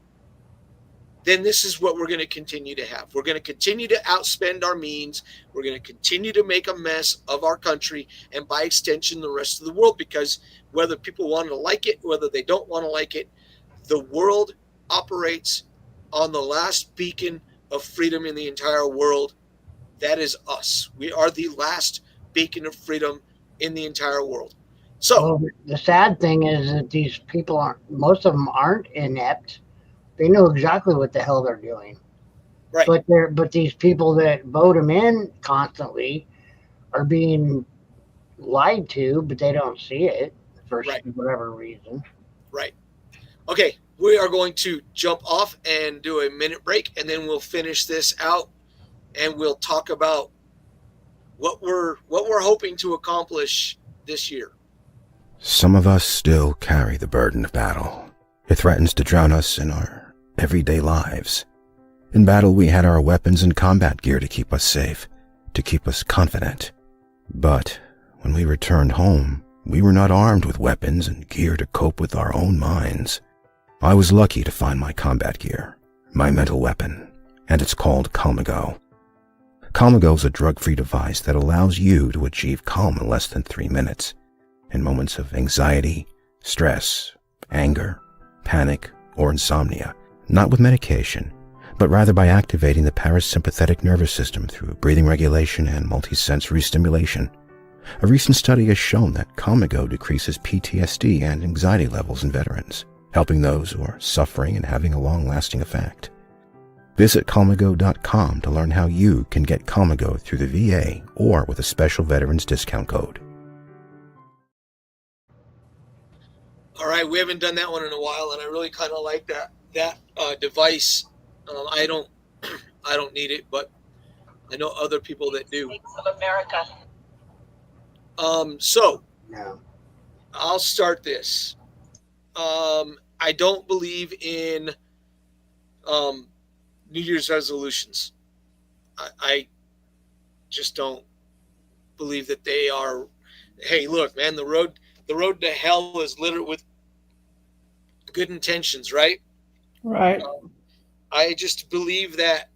then this is what we're going to continue to have. We're going to continue to outspend our means. We're going to continue to make a mess of our country and by extension, the rest of the world, because whether people want to like it, whether they don't want to like it, the world operates on the last beacon of freedom in the entire world. That is us. We are the last beacon of freedom in the entire world. So well, the sad thing is that these people most of them aren't inept. They know exactly what the hell they're doing. Right. But these people that vote them in constantly are being lied to, but they don't see it for whatever reason. Right. Okay, we are going to jump off and do a minute break, and then we'll finish this out, and we'll talk about what we're hoping to accomplish this year. Some of us still carry the burden of battle. It threatens to drown us in our everyday lives. In battle, we had our weapons and combat gear to keep us safe, to keep us confident. But when we returned home, we were not armed with weapons and gear to cope with our own minds. I was lucky to find my combat gear, my mental weapon, and it's called Calmago. Calmago is a drug-free device that allows you to achieve calm in less than 3 minutes, in moments of anxiety, stress, anger, panic, or insomnia, not with medication, but rather by activating the parasympathetic nervous system through breathing regulation and multisensory stimulation. A recent study has shown that Calmago decreases PTSD and anxiety levels in veterans, helping those who are suffering and having a long-lasting effect. Visit Calmago.com to learn how you can get Calmago through the VA or with a special veterans discount code. All right, we haven't done that one in a while, and I really kind of like that device. I don't need it, but I know other people that do. Of America. So No. I'll start this. I don't believe in New Year's resolutions. I just don't believe that they are. Hey, look, man, the road to hell is littered with good intentions, right? Right. I just believe that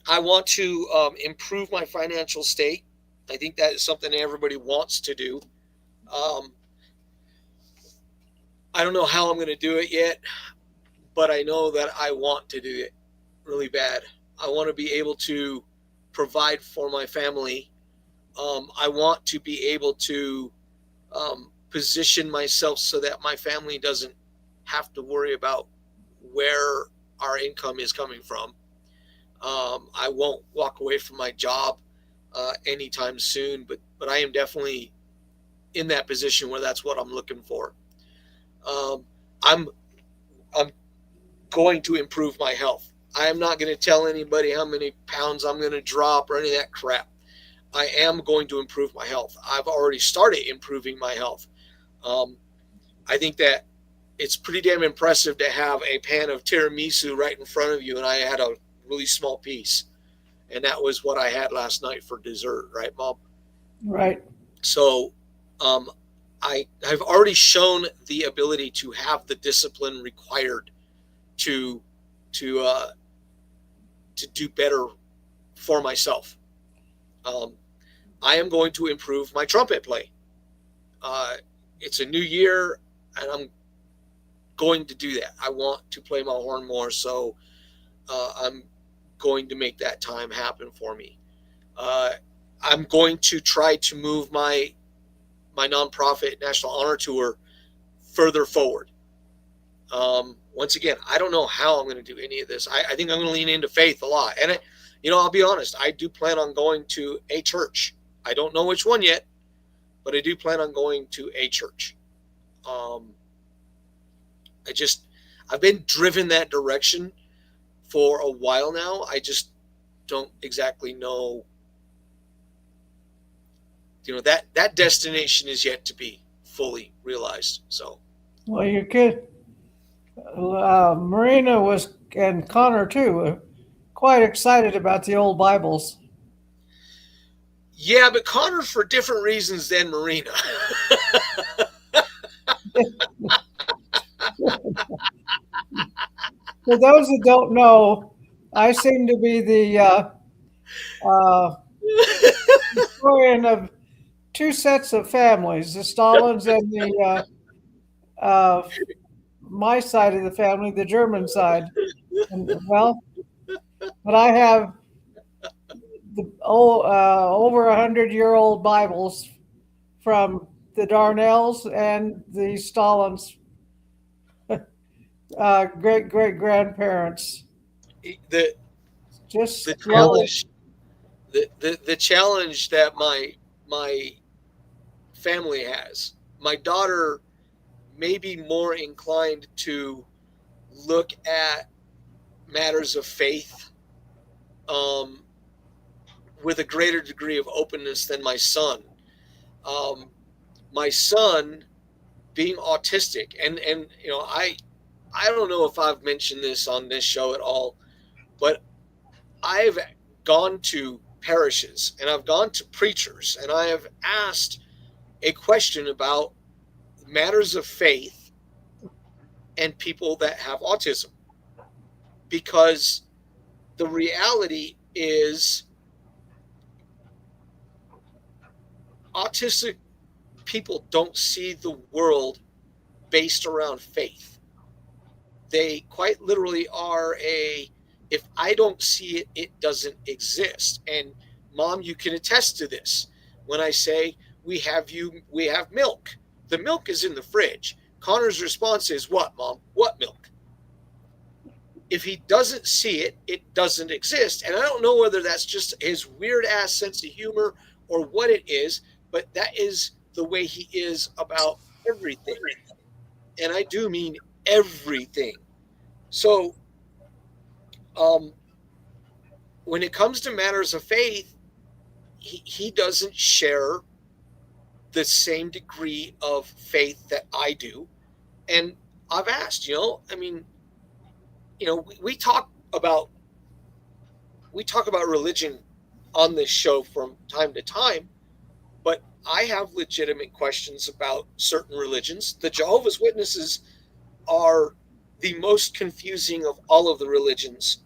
I want to improve my financial state. I think that is something everybody wants to do. I don't know how I'm going to do it yet, but I know that I want to do it really bad. I want to be able to provide for my family. I want to be able to position myself so that my family doesn't have to worry about where our income is coming from. I won't walk away from my job anytime soon, but I am definitely in that position where that's what I'm looking for. I'm going to improve my health. I am not going to tell anybody how many pounds I'm going to drop or any of that crap. I am going to improve my health. I've already started improving my health. I think that it's pretty damn impressive to have a pan of tiramisu right in front of you, and I had a really small piece. And that was what I had last night for dessert, right, Mom? Right. So I've already shown the ability to have the discipline required to do better for myself. I am going to improve my trumpet play. it's a new year, and I'm going to do that. I want to play my horn more, so I'm going to make that time happen for me. I'm going to try to move my nonprofit National Honor Tour further forward. Once again, I don't know how I'm going to do any of this. I think I'm going to lean into faith a lot. And, I'll be honest, I do plan on going to a church. I don't know which one yet, but I do plan on going to a church. I've been driven that direction for a while now. I just don't exactly know. That destination is yet to be fully realized. So, well, your kid, Marina and Connor too, were quite excited about the old Bibles. Yeah, but Connor for different reasons than Marina. For those that don't know, I seem to be the historian of two sets of families, the Stalins and the my side of the family, the German side. But I have the over 100-year-old Bibles from the Darnells and the Stalins. Great grandparents. The challenge that my family has. My daughter may be more inclined to look at matters of faith with a greater degree of openness than my son. My son, being autistic, and I don't know if I've mentioned this on this show at all, but I've gone to parishes and I've gone to preachers and I have asked a question about matters of faith and people that have autism, because the reality is autistic people don't see the world based around faith. They quite literally are if I don't see it, it doesn't exist. And Mom, you can attest to this. When I say we have milk, the milk is in the fridge. Connor's response is, what, Mom? What milk? If he doesn't see it, it doesn't exist. And I don't know whether that's just his weird ass sense of humor or what it is, but that is the way he is about everything. And I do mean everything. So, when it comes to matters of faith, he doesn't share the same degree of faith that I do. And I've asked, we talk about religion on this show from time to time, but I have legitimate questions about certain religions. The Jehovah's Witnesses are the most confusing of all of the religions.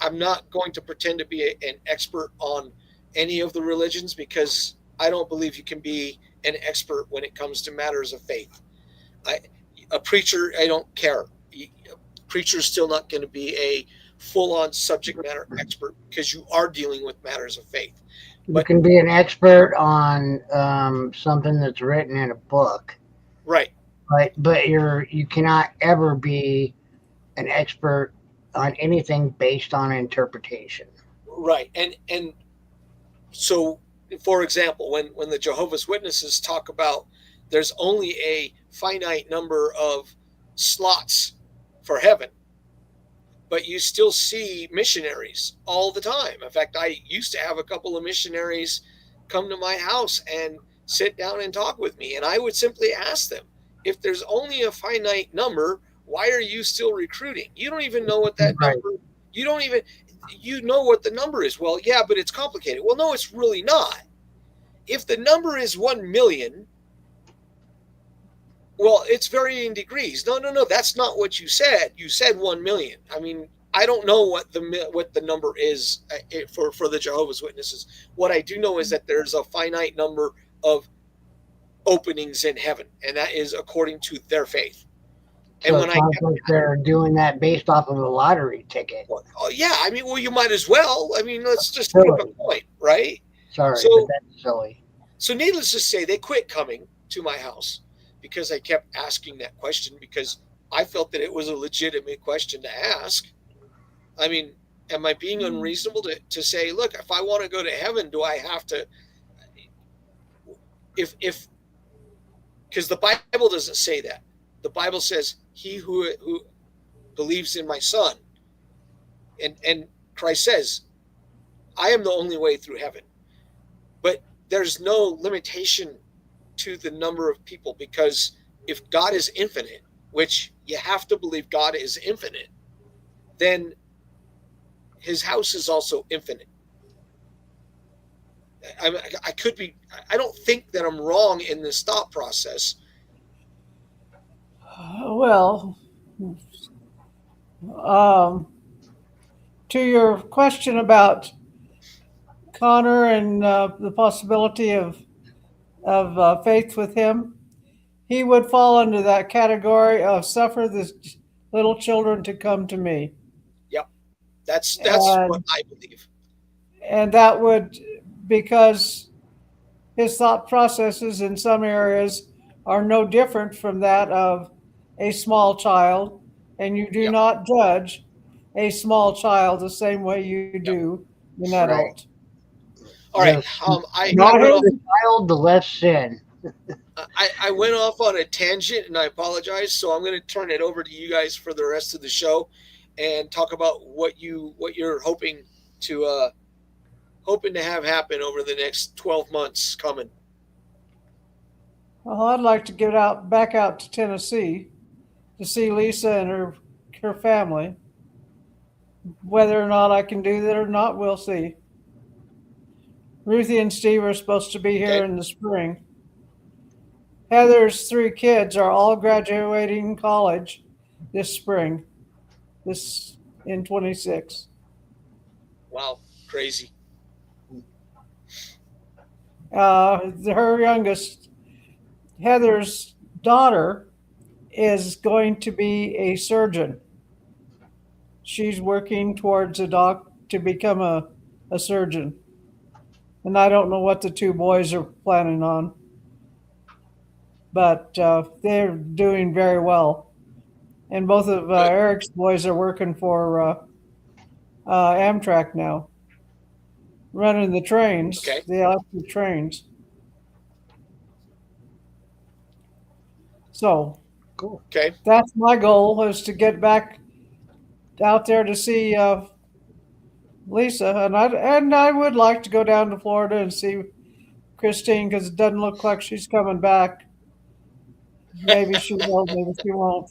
I'm not going to pretend to be an expert on any of the religions because I don't believe you can be an expert when it comes to matters of faith. A preacher, I don't care. A preacher is still not going to be a full-on subject matter expert because you are dealing with matters of faith. You can be an expert on something that's written in a book. Right. But you cannot ever be an expert on anything based on interpretation. Right. And so, for example, when the Jehovah's Witnesses talk about there's only a finite number of slots for heaven, but you still see missionaries all the time. In fact, I used to have a couple of missionaries come to my house and sit down and talk with me. And I would simply ask them, if there's only a finite number, why are you still recruiting? You don't even know what that number, you know what the number is. Well, yeah, but it's complicated. Well, no, it's really not. If the number is 1 million, well, it's varying degrees. No, that's not what you said. You said 1 million. I mean, I don't know what the number is for the Jehovah's Witnesses. What I do know is that there's a finite number of openings in heaven, and that is according to their faith. And So when it sounds like they're doing that based off of a lottery ticket. oh yeah, I mean, well, you might as well. I mean, let's just Silly. keep a point, right? Sorry, So- but that's silly. So needless to say, they quit coming to my house because I kept asking that question, because I felt that it was a legitimate question to ask. I mean, am I being unreasonable to say, look, if I want to go to heaven, do I have to, if because the Bible doesn't say that. The Bible says, he who believes in my son, and Christ says, I am the only way through heaven. But there's no limitation to the number of people, because if God is infinite, which you have to believe God is infinite, then his house is also infinite. I could be, I don't think that I'm wrong in this thought process. Well, to your question about Connor and the possibility of faith with him, he would fall under that category of suffer the little children to come to me. Yep, that's what I believe. And that would, because his thought processes in some areas are no different from that of a small child, and you do not judge a small child the same way you do an adult. All right. The child, the less sin. I went off on a tangent, and I apologize. So I'm going to turn it over to you guys for the rest of the show, and talk about what you're hoping to have happen over the next 12 months coming. Well, I'd like to get back out to Tennessee to see Lisa and her family. Whether or not I can do that or not, we'll see. Ruthie and Steve are supposed to be here in the spring. Heather's 3 kids are all graduating college this spring, in 26. Wow, crazy. Her youngest, Heather's daughter, is going to be a surgeon. She's working towards to become a surgeon. And I don't know what the 2 boys are planning on. But they're doing very well. And both of Eric's boys are working for Amtrak now, running the trains, the electric trains. So, cool. Okay, that's my goal, is to get back out there to see Lisa, and I would like to go down to Florida and see Christine, because it doesn't look like she's coming back. Maybe she will, maybe she won't.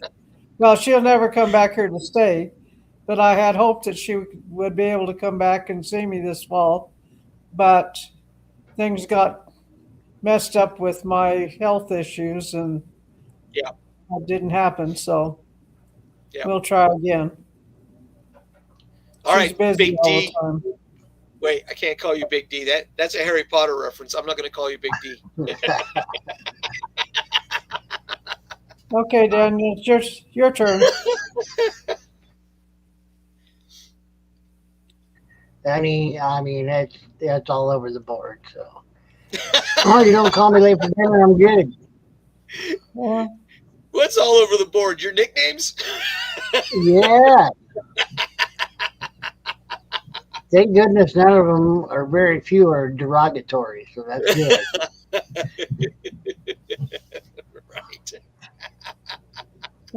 Well, she'll never come back here to stay, but I had hoped that she would be able to come back and see me this fall. But things got messed up with my health issues, and that didn't happen. So we'll try again. All right, Big all D. the time. Wait, I can't call you Big D. That's a Harry Potter reference. I'm not going to call you Big D. Okay, Dan, it's your turn. I mean, that's all over the board. So, oh, you don't call me late for dinner, I'm good. Yeah. What's all over the board? Your nicknames? Yeah. Thank goodness none of them, or very few, are derogatory. So that's good. Right.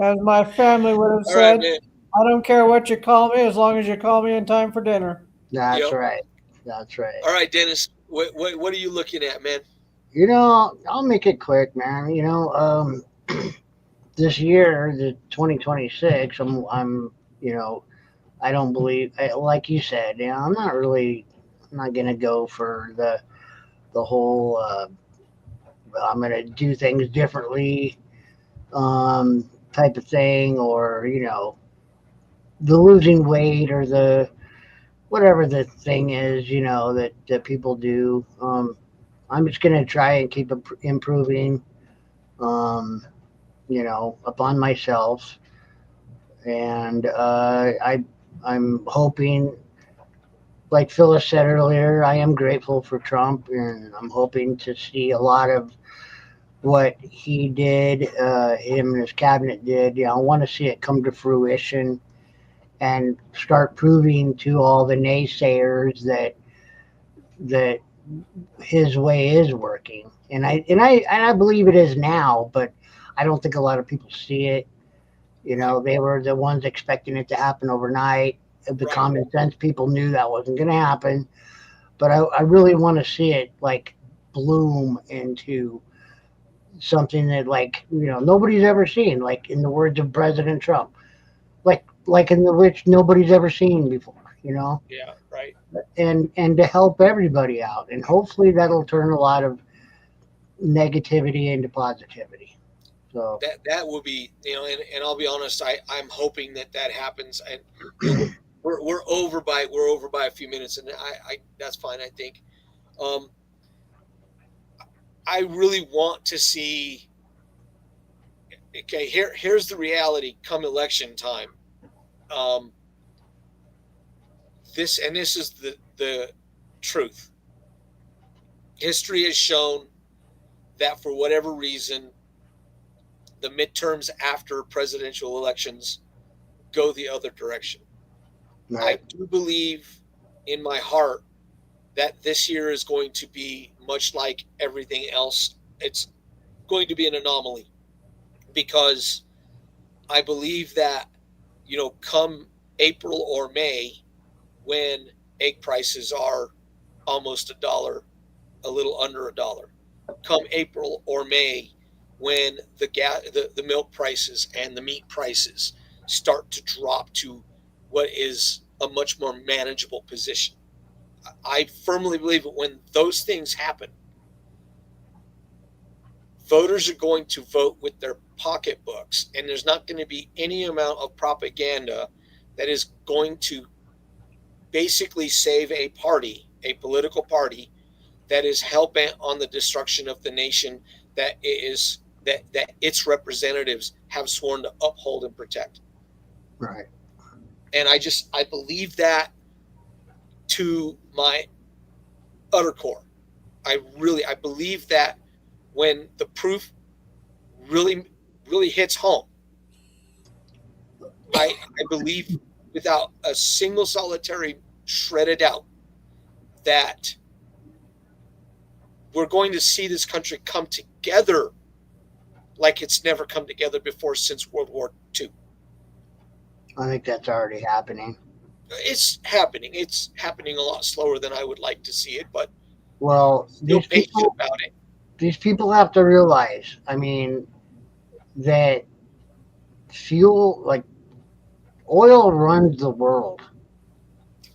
As my family would have said, I don't care what you call me as long as you call me in time for dinner. That's right. That's right. All right, Dennis, what are you looking at, man? You know, I'll make it quick, man. You know, this year, the 2026, I'm you know, I don't believe, like you said, you know, I'm not going to go for the whole, I'm going to do things differently type of thing, or, you know, the losing weight, or the whatever the thing is, you know, that people do. I'm just going to try and keep improving you know, upon myself. And I'm hoping, like Phyllis said earlier, I am grateful for Trump, and I'm hoping to see a lot of what he did, him and his cabinet did. You know, I want to see it come to fruition and start proving to all the naysayers that his way is working. And I believe it is now, but I don't think a lot of people see it. You know, they were the ones expecting it to happen overnight. The common sense people knew that wasn't going to happen. But I really want to see it like bloom into something that, like, you know, nobody's ever seen, like in the words of President Trump, like in the which nobody's ever seen before, you know? Yeah, right. And to help everybody out. And hopefully that'll turn a lot of negativity into positivity. So that will be, you know, and I'll be honest, I'm hoping that happens. And you know, we're over by a few minutes, and I that's fine. I think I really want to see. Okay, here's the reality. Come election time, this is the truth. History has shown that for whatever reason, the midterms after presidential elections go the other direction. Right. I do believe in my heart that this year is going to be much like everything else. It's going to be an anomaly because I believe that, you know, come April or May, when egg prices are almost $1, a little under $1, come April or May, when the milk prices and the meat prices start to drop to what is a much more manageable position. I firmly believe that when those things happen, voters are going to vote with their pocketbooks, and there's not going to be any amount of propaganda that is going to basically save a party, a political party that is hell-bent on the destruction of the nation that its representatives have sworn to uphold and protect. Right. And I believe that to my utter core. I believe that when the proof really hits home, I believe without a single solitary shred of doubt that we're going to see this country come together like it's never come together before since World War II. I think that's already happening. It's happening. It's happening a lot slower than I would like to see it, but well, these people about it. These people have to realize, I mean, that fuel, like oil, runs the world.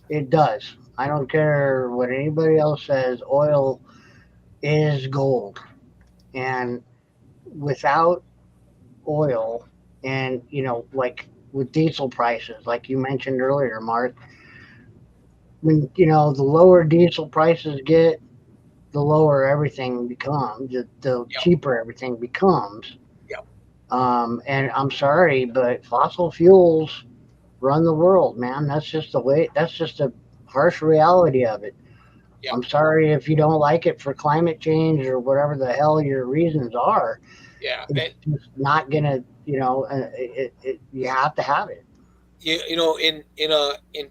It does. I don't care what anybody else says. Oil is gold, and without oil, and you know, like with diesel prices, like you mentioned earlier, Mark, when you know the lower diesel prices get, the lower everything becomes, the cheaper everything becomes. Yep. And I'm sorry, but fossil fuels run the world, man. That's just the way. That's just a harsh reality of it. Yep. I'm sorry if you don't like it for climate change or whatever the hell your reasons are. Yeah, it's just not gonna. You know, you have to have it. You know, in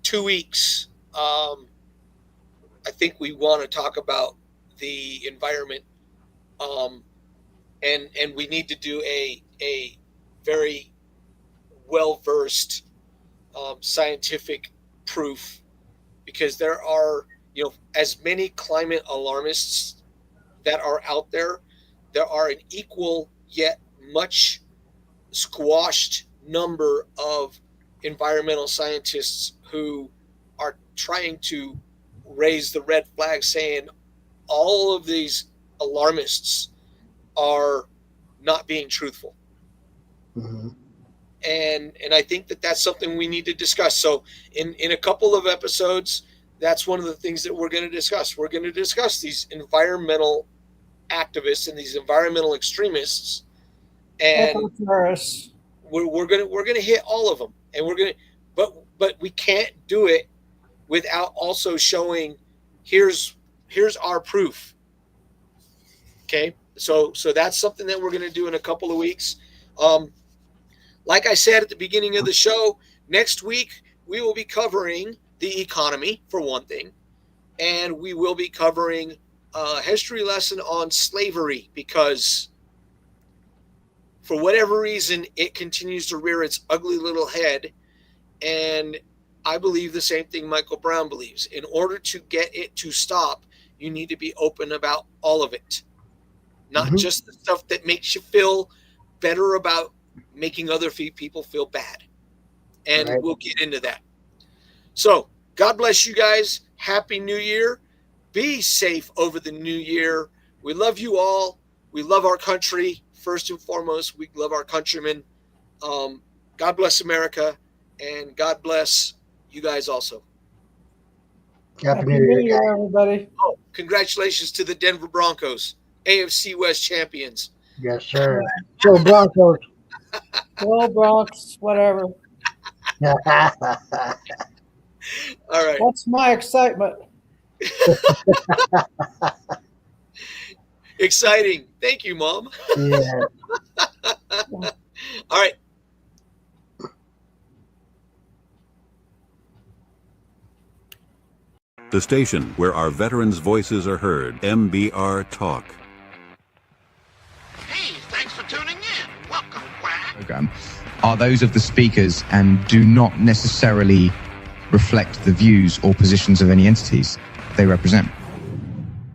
2 weeks, I think we want to talk about the environment, and we need to do a very well-versed scientific proof, because there are, you know, as many climate alarmists that are out there, there are an equal yet much squashed number of environmental scientists who are trying to raise the red flag, saying all of these alarmists are not being truthful. Mm-hmm. And I think that that's something we need to discuss. So in a couple of episodes, that's one of the things that we're going to discuss. We're going to discuss these environmental activists and these environmental extremists and Ferris. we're gonna hit all of them, and but we can't do it without also showing here's our proof. Okay, so that's something that we're gonna do in a couple of weeks. Like I said at the beginning of the show, next week we will be covering the economy for one thing, and we will be covering a history lesson on slavery, because for whatever reason it continues to rear its ugly little head. And I believe the same thing Michael Brown believes. In order to get it to stop, you need to be open about all of it, not just the stuff that makes you feel better about making other people feel bad. And we'll get into that. So God bless you guys. Happy New Year. Be safe over the new year. We love you all. We love our country. First and foremost, we love our countrymen. God bless America, and God bless you guys also. Happy New Year, everybody. Oh, congratulations to the Denver Broncos, AFC West champions. Yes, sir. Go Broncos. Go Bronx, whatever. All right. That's my excitement. Exciting. Thank you, Mom. Yeah. All right. The station where our veterans' voices are heard. MBR Talk. Hey, thanks for tuning in. Welcome, Quack. Program are those of the speakers and do not necessarily reflect the views or positions of any entities they represent.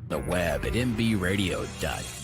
The web at mbradio.com.